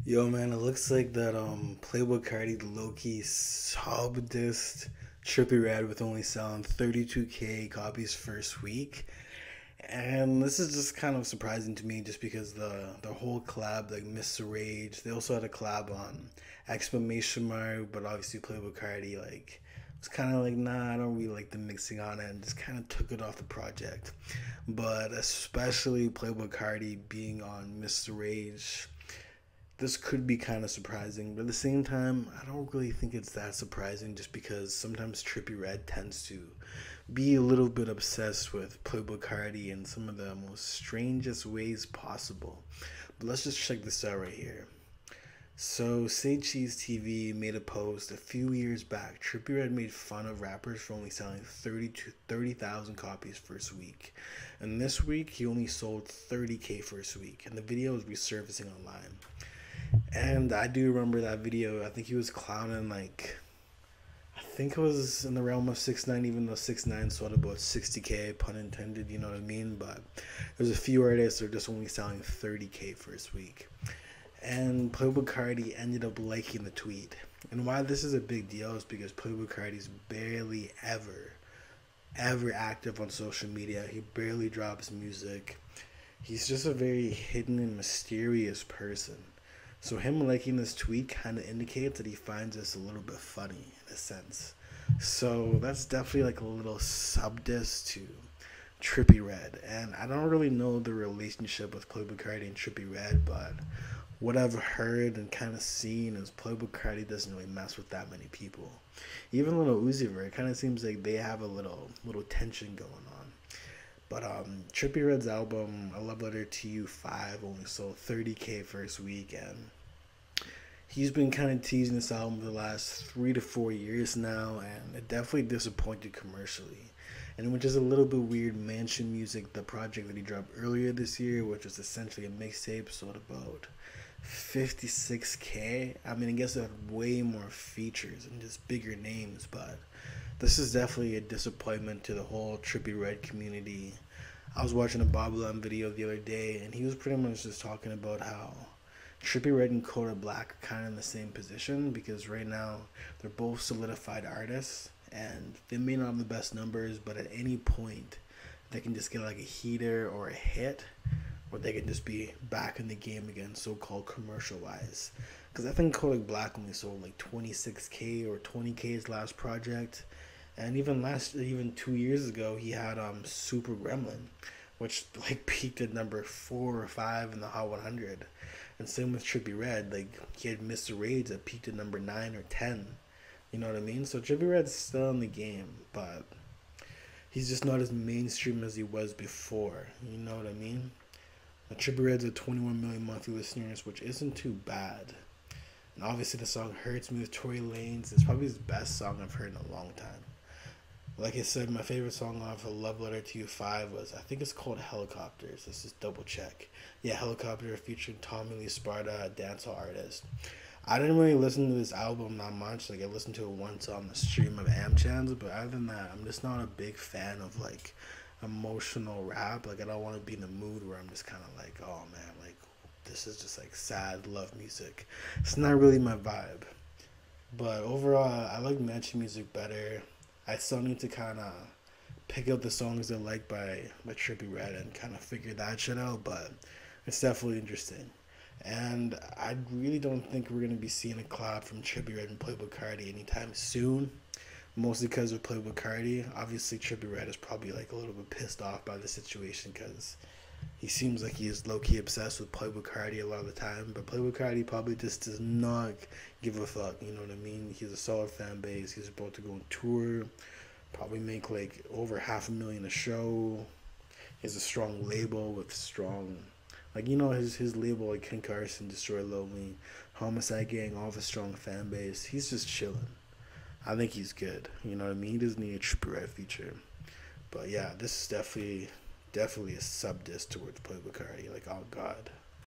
Yo, man, it looks like that Playboi Carti low-key sub dissed Trippie Red with only selling 32K copies first week. And this is just kind of surprising to me just because the whole collab, like Mr. Rage, they also had a collab on exclamation mark, but obviously Playboi Carti like was kind of like, nah, I don't really like the mixing on it, and just kind of took it off the project. But especially Playboi Carti being on Mr. Rage, this could be kind of surprising, but at the same time, I don't really think it's that surprising just because sometimes Trippie Red tends to be a little bit obsessed with Playboi Carti in some of the most strangest ways possible. But let's just check this out right here. So, Say Cheese TV made a post a few years back. Trippie Red made fun of rappers for only selling 30,000 copies first week. And this week, he only sold 30K first week. And the video is resurfacing online. And I do remember that video. I think he was clowning like, I think it was in the realm of 6ix9ine, even though 6ix9ine sold about 60K, pun intended, you know what I mean? But there's a few artists that are just only selling 30K first week. And Playboi Carti ended up liking the tweet. And why this is a big deal is because Playboi Carti's barely ever active on social media. He barely drops music. He's just a very hidden and mysterious person. So him liking this tweet kind of indicates that he finds this a little bit funny in a sense. So that's definitely like a little sub diss to Trippie Red. And I don't really know the relationship with Playboi Carti and Trippie Red, but what I've heard and kind of seen is Playboi Carti doesn't really mess with that many people. Even Little Uzi Vert, it kind of seems like they have a little tension going on. But Trippie Red's album, A Love Letter to You 5, only sold 30K first week, and he's been kind of teasing this album for the last 3 to 4 years now, and it definitely disappointed commercially. And which is a little bit weird, Mansion Music, the project that he dropped earlier this year, which was essentially a mixtape, sold about 56K. I mean, I guess it had way more features and just bigger names, but this is definitely a disappointment to the whole Trippie Red community. I was watching a Bob Lam video the other day, and he was pretty much just talking about how Trippie Red and Kodak Black are kind of in the same position because right now they're both solidified artists, and they may not have the best numbers, but at any point they can just get like a heater or a hit, or they can just be back in the game again, so-called commercial-wise. Because I think Kodak Black only sold like 26K or 20K his last project, and even 2 years ago he had Super Gremlin, which like peaked at number 4 or 5 in the Hot 100. And same with Trippie Red, like he had Mr. Rage that peaked at number 9 or 10. You know what I mean? So Trippie Red's still in the game, but he's just not as mainstream as he was before. You know what I mean? Now, Trippie Red's at 21 million monthly listeners, which isn't too bad. And obviously the song Hurts Me with Tory Lanez is probably his best song I've heard in a long time. Like I said, my favorite song off of Love Letter to You 5 was, I think it's called Helicopters. Let's just double check. Yeah, Helicopter featuring Tommy Lee Sparta, a dancehall artist. I didn't really listen to this album that much. Like, I listened to it once on the stream of Amchans, but other than that, I'm just not a big fan of, like, emotional rap. Like, I don't want to be in the mood where I'm just kind of like, oh, man, like, this is just, like, sad love music. It's not really my vibe. But overall, I like Mansion Music better. I still need to kind of pick out the songs I like by Trippie Red and kind of figure that shit out, but it's definitely interesting. And I really don't think we're going to be seeing a collab from Trippie Red and Playboi Carti anytime soon, mostly because of Playboi Carti. Obviously, Trippie Red is probably like a little bit pissed off by the situation because he seems like he is low-key obsessed with Playboi Carti a lot of the time, but Playboi Carti probably just does not give a fuck, you know what I mean? He's a solid fan base. He's about to go on tour, probably make like over $500,000 a show. He has a strong label with strong, like, you know, his label, like Ken Carson, Destroy Lonely, Homicide Gang, all of a strong fan base. He's just chilling. I think he's good, you know what I mean? He doesn't need a Trippie Red feature. But yeah, this is definitely a sub diss towards Playboi Carti. Like, oh god.